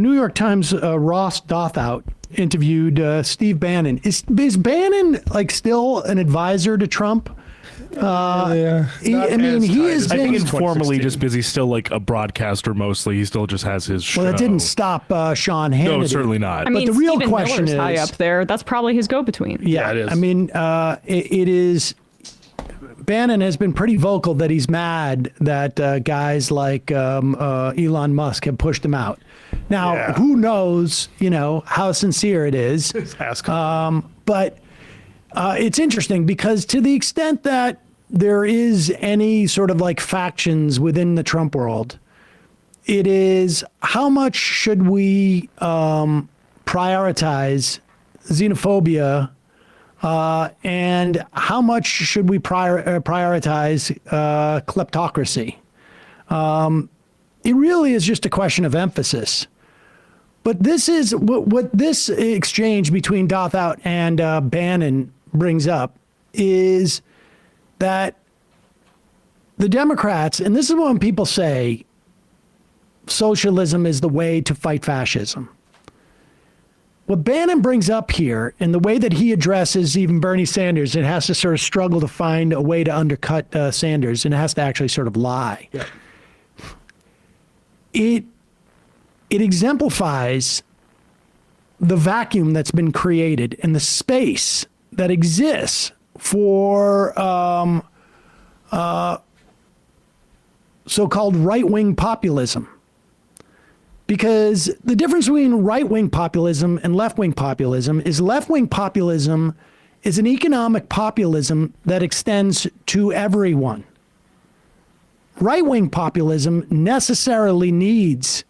New York Times Ross Dothout interviewed Steve Bannon. Is Bannon like still an advisor to Trump? Yeah. He is. I think informally, just because he's still like a broadcaster mostly. He still just has his show. Well, that didn't stop Sean Hannity. No, certainly not. I mean, but the real Stephen question Miller's is high up there. That's probably his go-between. Yeah, it is. I mean, it is. Bannon has been pretty vocal that he's mad that guys like Elon Musk have pushed him out. Now, who knows, how sincere it is. But it's interesting because to the extent that there is any sort of like factions within the Trump world, it is how much should we prioritize xenophobia and how much should we prioritize kleptocracy? It really is just a question of emphasis. But this is what this exchange between Dothout and Bannon brings up is that the Democrats, and this is when people say socialism is the way to fight fascism. What Bannon brings up here, and the way that he addresses even Bernie Sanders, it has to sort of struggle to find a way to undercut Sanders, and it has to actually sort of lie. Yeah. It exemplifies the vacuum that's been created and the space that exists for so-called right-wing populism. Because the difference between right-wing populism and left-wing populism is left-wing populism is an economic populism that extends to everyone. Right-wing populism necessarily needs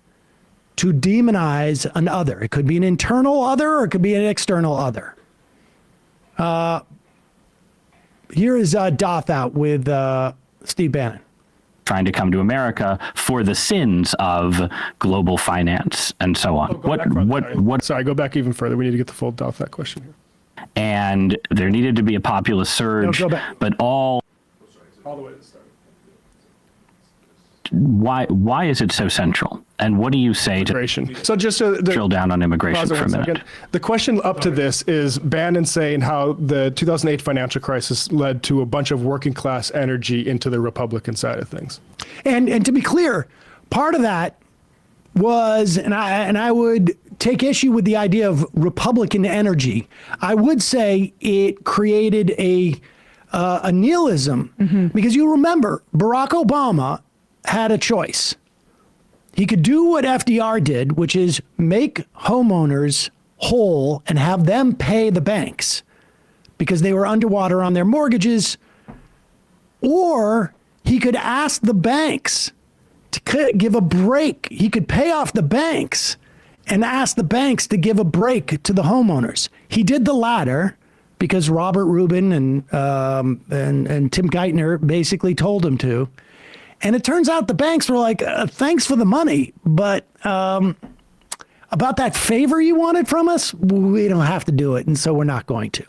to demonize an other. It could be an internal other or it could be an external other. Here is Dothout with Steve Bannon. Trying to come to America for the sins of global finance and so on. Sorry, go back even further. We need to get the full Dothout question here. And there needed to be a populist surge, but all the way to the start. Why is it so central? And what do you say to immigration? So just to drill down on immigration for a minute? Second. The question up to this is Bannon saying how the 2008 financial crisis led to a bunch of working class energy into the Republican side of things. And to be clear, part of that was, and I would take issue with the idea of Republican energy. I would say it created a nihilism because you remember Barack Obama had a choice. He could do what FDR did, which is make homeowners whole and have them pay the banks because they were underwater on their mortgages. Or he could ask the banks to give a break. He could pay off the banks and ask the banks to give a break to the homeowners. He did the latter because Robert Rubin and Tim Geithner basically told him to. And it turns out the banks were like, thanks for the money, but about that favor you wanted from us, we don't have to do it, and so we're not going to.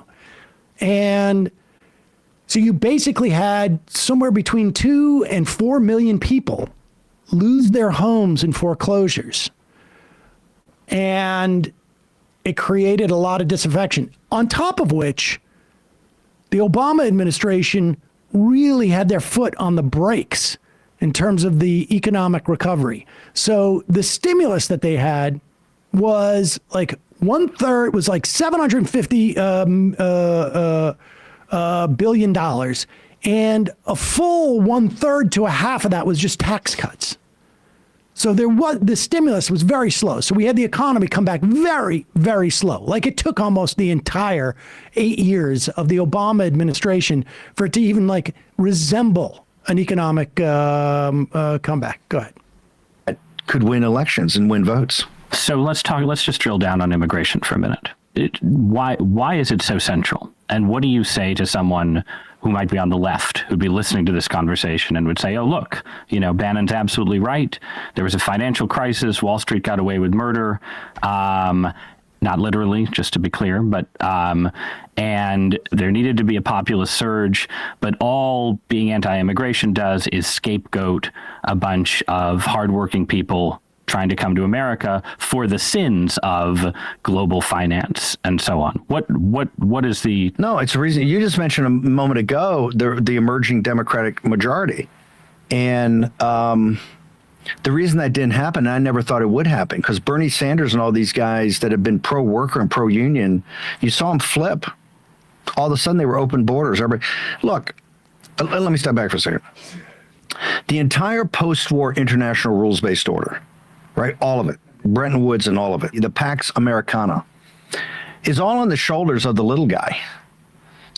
And so you basically had somewhere between 2 and 4 million people lose their homes in foreclosures. And it created a lot of disaffection, on top of which the Obama administration really had their foot on the brakes in terms of the economic recovery. So the stimulus that they had was like was like $750 billion, and a full 1/3 to a half of that was just tax cuts. So the stimulus was very slow. So we had the economy come back very, very slow. Like it took almost the entire 8 years of the Obama administration for it to even like resemble an economic comeback. Go ahead. Could win elections and win votes. So let's just drill down on immigration for a minute. Why is it so central? And what do you say to someone who might be on the left, who'd be listening to this conversation and would say, oh, look, Bannon's absolutely right. There was a financial crisis. Wall Street got away with murder. Not literally, just to be clear, but and there needed to be a populist surge, but all being anti-immigration does is scapegoat a bunch of hardworking people trying to come to America for the sins of global finance and so on. What is the... No, it's a reason. You just mentioned a moment ago the emerging Democratic majority. And the reason that didn't happen, I never thought it would happen, because Bernie Sanders and all these guys that have been pro-worker and pro-union, you saw them flip. All of a sudden, they were open borders. Everybody, look, let me step back for a second. The entire post-war international rules-based order, right, all of it, Bretton Woods and all of it, the Pax Americana, is all on the shoulders of the little guy.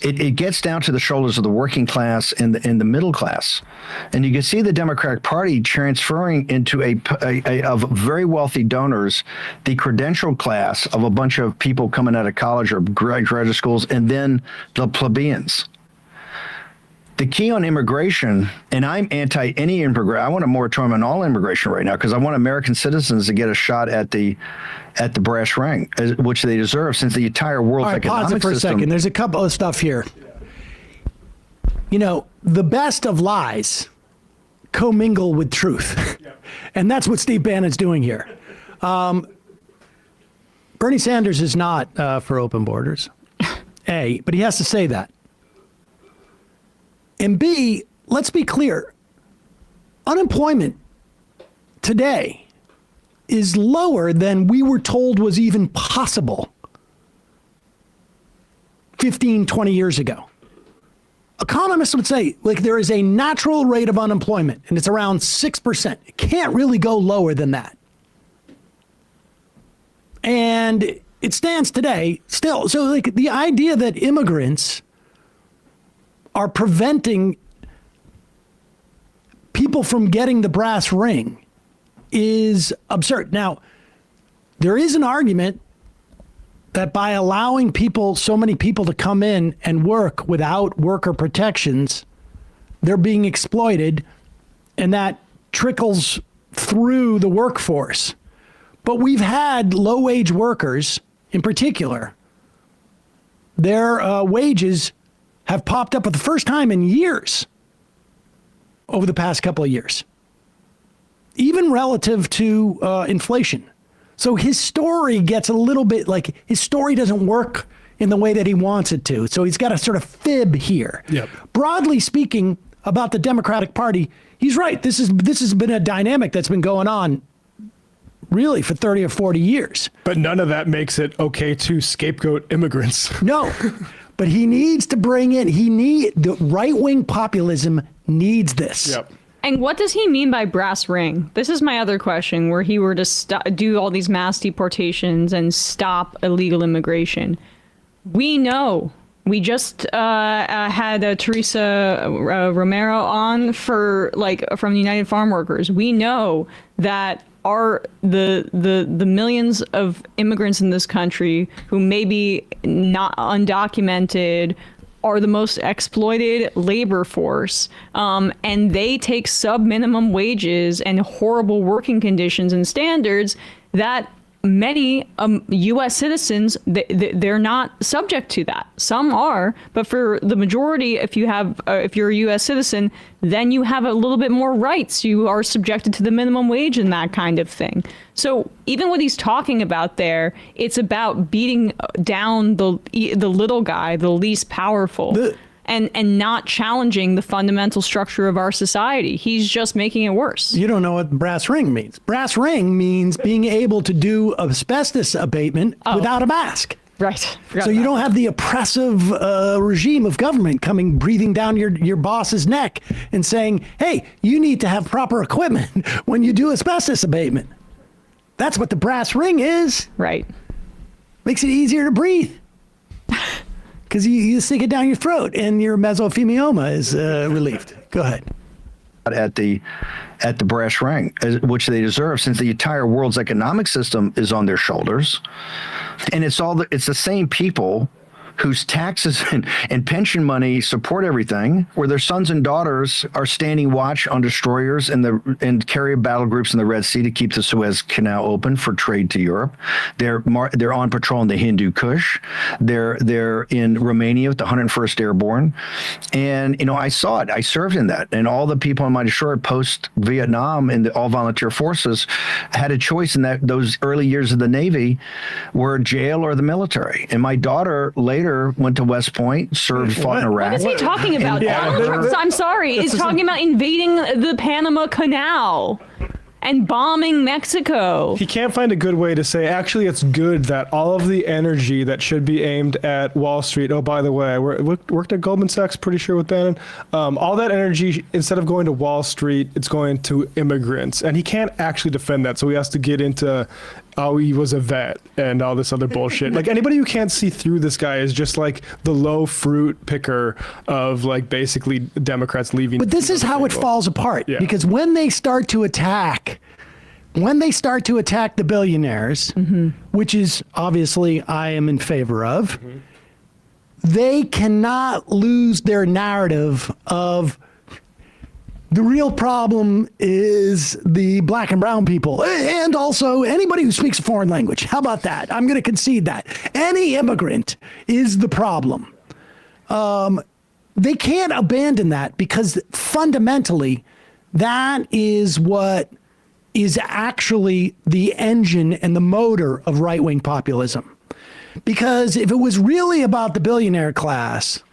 It gets down to the shoulders of the working class and the middle class. And you can see the Democratic Party transferring into of very wealthy donors, the credential class of a bunch of people coming out of college or graduate schools, and then the plebeians. The key on immigration, and I'm anti any immigration. I want a moratorium on all immigration right now, because I want American citizens to get a shot at the brass ring, which they deserve, since the entire world's All right, pause it for a second. There's a couple of stuff here. You know, the best of lies commingle with truth. And that's what Steve Bannon's doing here. Bernie Sanders is not for open borders, A, but he has to say that. And B, let's be clear. Unemployment today is lower than we were told was even possible 15, 20 years ago. Economists would say, like, there is a natural rate of unemployment, and it's around 6%. It can't really go lower than that. And it stands today still. So, like, the idea that immigrants are preventing people from getting the brass ring is absurd. Now, there is an argument that by allowing so many people to come in and work without worker protections, they're being exploited, and that trickles through the workforce. But we've had low-wage workers, in particular, their wages have popped up for the first time in years over the past couple of years, even relative to inflation. So his story gets a little bit like, his story doesn't work in the way that he wants it to. So he's got a sort of fib here. Yep. Broadly speaking, about the Democratic Party, he's right. This has been a dynamic that's been going on really for 30 or 40 years. But none of that makes it okay to scapegoat immigrants. No. But he needs to bring in, the right-wing populism needs this. Yep. And what does he mean by brass ring? This is my other question, where he were to do all these mass deportations and stop illegal immigration. We know, we just had Teresa Romero on from the United Farm Workers. We know that the millions of immigrants in this country who may be not undocumented are the most exploited labor force, and they take sub-minimum wages and horrible working conditions and standards that many U.S. citizens, they're not subject to that. Some are, but for the majority, if you're a U.S. citizen, then you have a little bit more rights. You are subjected to the minimum wage and that kind of thing. So even what he's talking about there, it's about beating down the little guy, the least powerful. And not challenging the fundamental structure of our society. He's just making it worse. You don't know what brass ring means. Brass ring means being able to do asbestos abatement without a mask. Right. So you don't have the oppressive regime of government breathing down your boss's neck and saying, hey, you need to have proper equipment when you do asbestos abatement. That's what the brass ring is. Right. Makes it easier to breathe. Because you stick it down your throat and your mesothelioma is relieved. Go ahead. At the brass ring, which they deserve, since the entire world's economic system is on their shoulders, and it's the same people whose taxes and pension money support everything, where their sons and daughters are standing watch on destroyers and carrier battle groups in the Red Sea to keep the Suez Canal open for trade to Europe. They're on patrol in the Hindu Kush. They're in Romania with the 101st Airborne. And, I saw it. I served in that. And all the people on my destroyer post-Vietnam in the all-volunteer forces had a choice in those early years of the Navy were jail or the military. And my daughter later went to West Point, served, fought in Iraq. What is he talking about? I'm sorry. He's talking about invading the Panama Canal and bombing Mexico. He can't find a good way to say, actually, it's good that all of the energy that should be aimed at Wall Street, oh, by the way, I worked at Goldman Sachs, pretty sure, with Bannon, all that energy, instead of going to Wall Street, it's going to immigrants. And he can't actually defend that, so he has to get into, oh, he was a vet and all this other bullshit. Like, anybody who can't see through this guy is just like the low fruit picker of, like, basically Democrats leaving. But this is how it falls apart, because when they start to attack the billionaires, which is obviously I am in favor of, they cannot lose their narrative of the real problem is the black and brown people, and also anybody who speaks a foreign language. How about that? I'm going to concede that. Any immigrant is the problem. They can't abandon that because fundamentally that is what is actually the engine and the motor of right-wing populism. Because if it was really about the billionaire class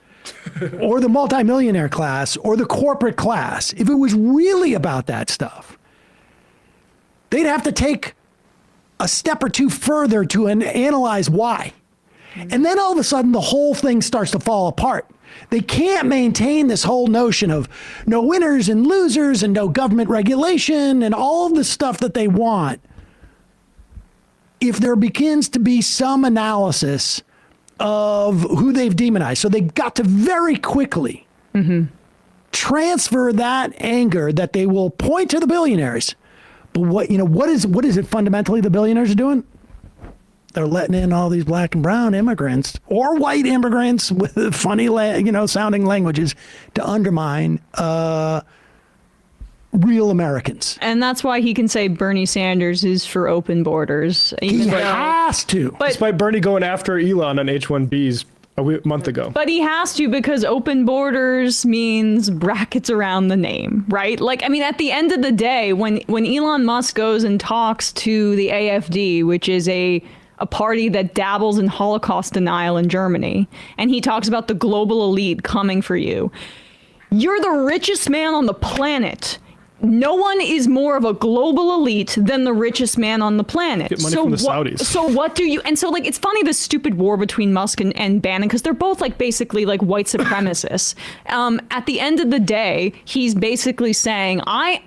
or the multimillionaire class or the corporate class, if it was really about that stuff, they'd have to take a step or two further to analyze why. And then all of a sudden the whole thing starts to fall apart. They can't maintain this whole notion of no winners and losers and no government regulation and all of the stuff that they want if there begins to be some analysis of who they've demonized. So they've got to very quickly transfer that anger that they will point to the billionaires. But what is it fundamentally the billionaires are doing? They're letting in all these black and brown immigrants or white immigrants with funny, sounding languages to undermine real Americans. And that's why he can say Bernie Sanders is for open borders. He has to. Despite Bernie going after Elon on H-1Bs a month ago. But he has to, because open borders means brackets around the name, right? Like, I mean, at the end of the day, when Elon Musk goes and talks to the AfD, which is a party that dabbles in Holocaust denial in Germany, and he talks about the global elite coming for you. You're the richest man on the planet. No one is more of a global elite than the richest man on the planet. Get money from the Saudis. So what do you, and so like, it's funny, this stupid war between Musk and Bannon, because they're both like basically like white supremacists. At the end of the day, he's basically saying,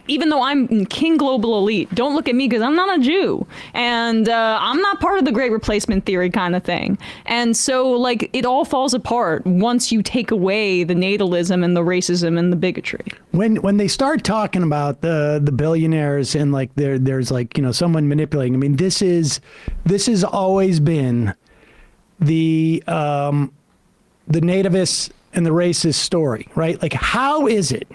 even though I'm king global elite, don't look at me because I'm not a Jew. And I'm not part of the great replacement theory kind of thing. And so like, it all falls apart once you take away the natalism and the racism and the bigotry. When they start talking about the billionaires and like there's like, someone manipulating. I mean, this has always been the nativist and the racist story, right? Like, how is it,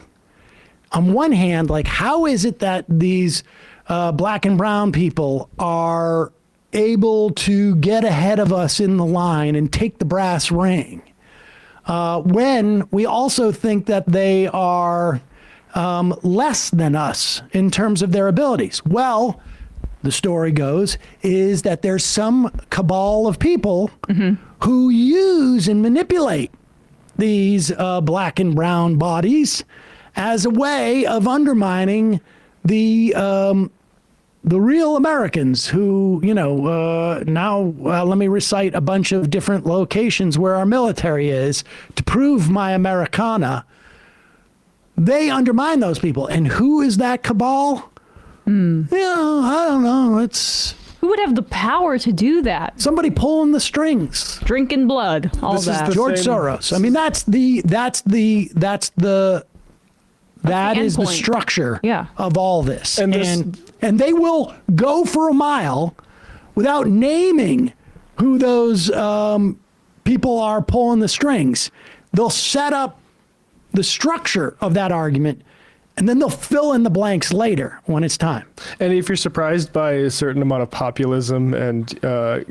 on one hand, like, how is it that these black and brown people are able to get ahead of us in the line and take the brass ring when we also think that they are less than us in terms of their abilities? Well, the story goes, is that there's some cabal of people who use and manipulate these black and brown bodies as a way of undermining the real Americans who, let me recite a bunch of different locations where our military is to prove my Americana. They undermine those people. And who is that cabal? I don't know. Who would have the power to do that? Somebody pulling the strings. Drinking blood, all that. George Soros. I mean, that is the structure of all this. And they will go for a mile without naming who those people are pulling the strings. They'll set up the structure of that argument, and then they'll fill in the blanks later when it's time. And if you're surprised by a certain amount of populism and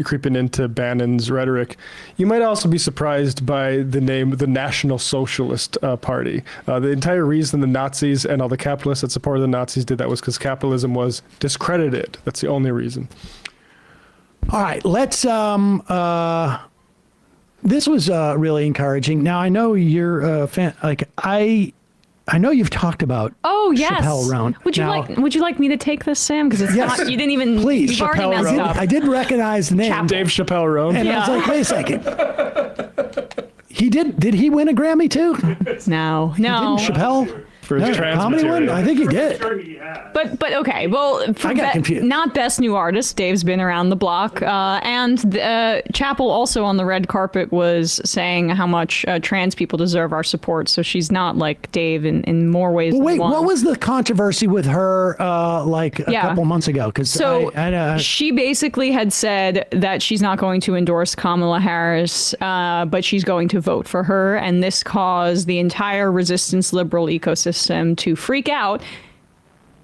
creeping into Bannon's rhetoric, you might also be surprised by the name the National Socialist Party. The entire reason the Nazis and all the capitalists that supported the Nazis did that was because capitalism was discredited. That's the only reason. All right, let's. This was really encouraging. Now I know you're a fan. Like I know you've talked about. Oh yes. Chappelle Roan. Would you like me to take this, Sam? Because it's Yes. not. You didn't even. Please, You've already Chappelle messed Roan. up. I did recognize the name. Dave Chappelle Roan. And I was like, wait a second. He did he win a Grammy too? No. Didn't Chappelle? For his trans comedy one? material. I think he did. But okay, well, for I got confused. not best new artist. Dave's been around the block, and Chappell also on the red carpet was saying how much trans people deserve our support. So she's not like Dave in more ways. Well, than wait, one. what was the controversy with her like a couple months ago? Because she basically had said that she's not going to endorse Kamala Harris, but she's going to vote for her, and this caused the entire resistance liberal ecosystem to freak out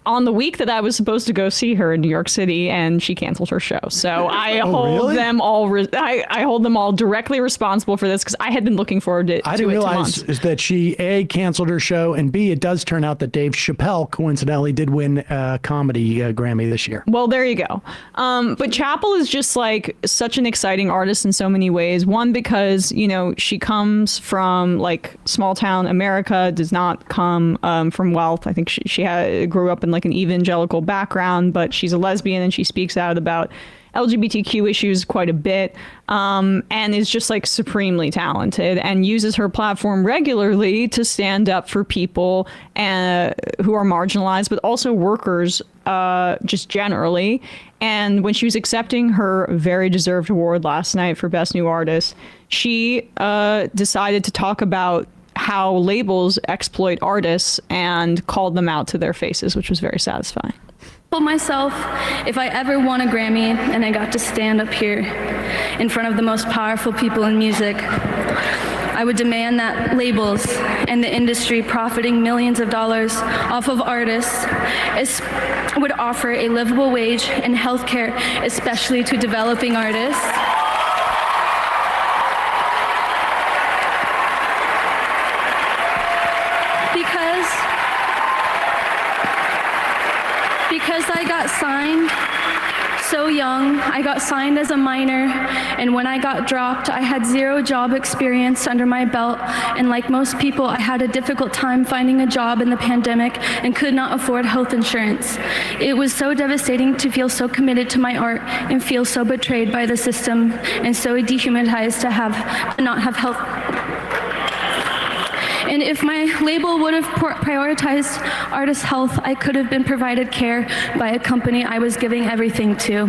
on the week that I was supposed to go see her in New York City, and she canceled her show. So I hold them all. I hold them all directly responsible for this because I had been looking forward to. I didn't realize is that she A, canceled her show, and B, it does turn out that Dave Chappelle coincidentally did win a comedy Grammy this year. Well, there you go. But Chappell is just like such an exciting artist in so many ways. One, because, you know, she comes from like small town America, does not come from wealth. I think she grew up in like an evangelical background, but she's a lesbian and she speaks out about LGBTQ issues quite a bit, and is just like supremely talented and uses her platform regularly to stand up for people who are marginalized, but also workers just generally. And when she was accepting her very deserved award last night for Best New Artist, she decided to talk about how labels exploit artists and called them out to their faces, which was very satisfying. Told myself if I ever won a Grammy and I got to stand up here in front of the most powerful people in music, I would demand that labels and the industry profiting millions of dollars off of artists would offer a livable wage and health care, especially to developing artists. Because I got signed so young. I got signed as a minor, and when I got dropped, I had 0 job experience under my belt, and like most people, I had a difficult time finding a job in the pandemic and could not afford health insurance. It was so devastating to feel so committed to my art and feel so betrayed by the system and so dehumanized to not have health. And if my label would have prioritized artists' health, I could have been provided care by a company I was giving everything to.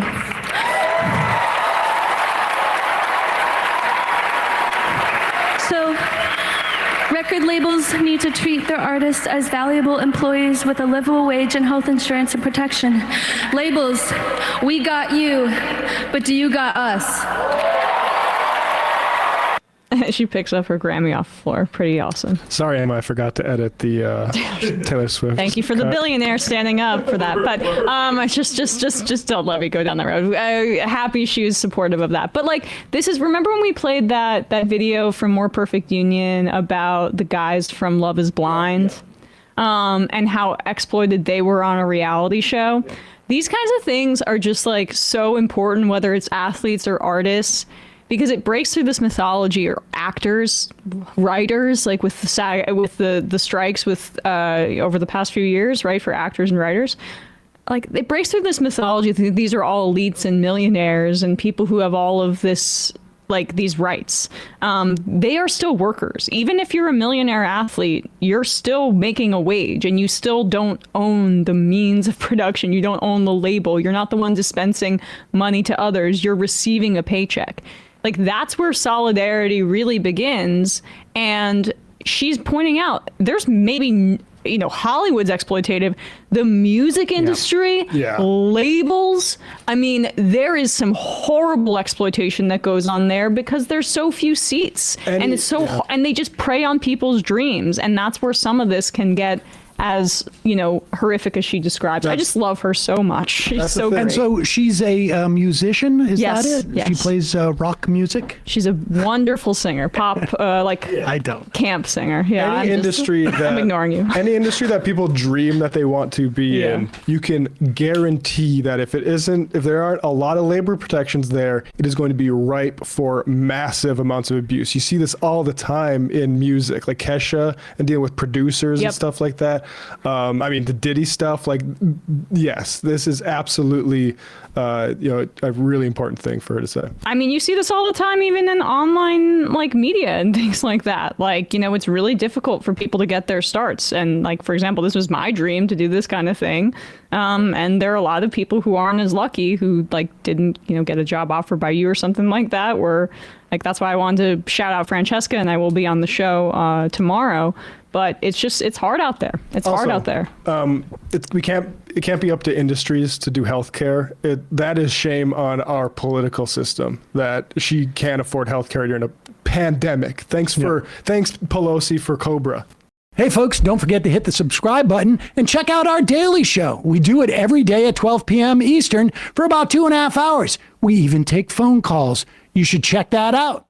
So, record labels need to treat their artists as valuable employees with a livable wage and health insurance and protection. Labels, we got you, but do you got us? She picks up her Grammy off the floor. Pretty awesome. Sorry, Emma, I forgot to edit the Taylor Swift. Thank you for the billionaire standing up for that. But I just don't let me go down that road. Happy she was supportive of that. But like, remember when we played that video from More Perfect Union about the guys from Love is Blind, and how exploited they were on a reality show? These kinds of things are just like so important, whether it's athletes or artists, because it breaks through this mythology, or actors, writers, like with the strikes with over the past few years, right, for actors and writers. Like, it breaks through this mythology that these are all elites and millionaires and people who have all of this, like, these rights. They are still workers. Even if you're a millionaire athlete, you're still making a wage, and you still don't own the means of production. You don't own the label. You're not the one dispensing money to others. You're receiving a paycheck. Like, that's where solidarity really begins. And she's pointing out there's maybe Hollywood's exploitative. The music industry, labels. I mean, there is some horrible exploitation that goes on there because there's so few seats, and it's so and they just prey on people's dreams, and that's where some of this can get as horrific as she describes. I just love her so much. She's so great. And so she's a musician. Is that it? Yes. She plays rock music. She's a wonderful singer, pop I don't. camp singer. Yeah, I'm ignoring you. Any industry that people dream that they want to be in, you can guarantee that if there aren't a lot of labor protections there, it is going to be ripe for massive amounts of abuse. You see this all the time in music, like Kesha and dealing with producers and stuff like that. The Diddy stuff, yes, this is absolutely, a really important thing for her to say. I mean, you see this all the time, even in online, media and things like that. It's really difficult for people to get their starts. And for example, this was my dream to do this kind of thing. And there are a lot of people who aren't as lucky who didn't, get a job offer by you or something like that, where that's why I wanted to shout out Francesca, and I will be on the show tomorrow. But it's hard out there. It's also hard out there. It can't be up to industries to do healthcare. That is shame on our political system that she can't afford healthcare during a pandemic. Thanks Pelosi for Cobra. Hey folks, don't forget to hit the subscribe button and check out our daily show. We do it every day at 12 p.m. Eastern for about 2.5 hours. We even take phone calls. You should check that out.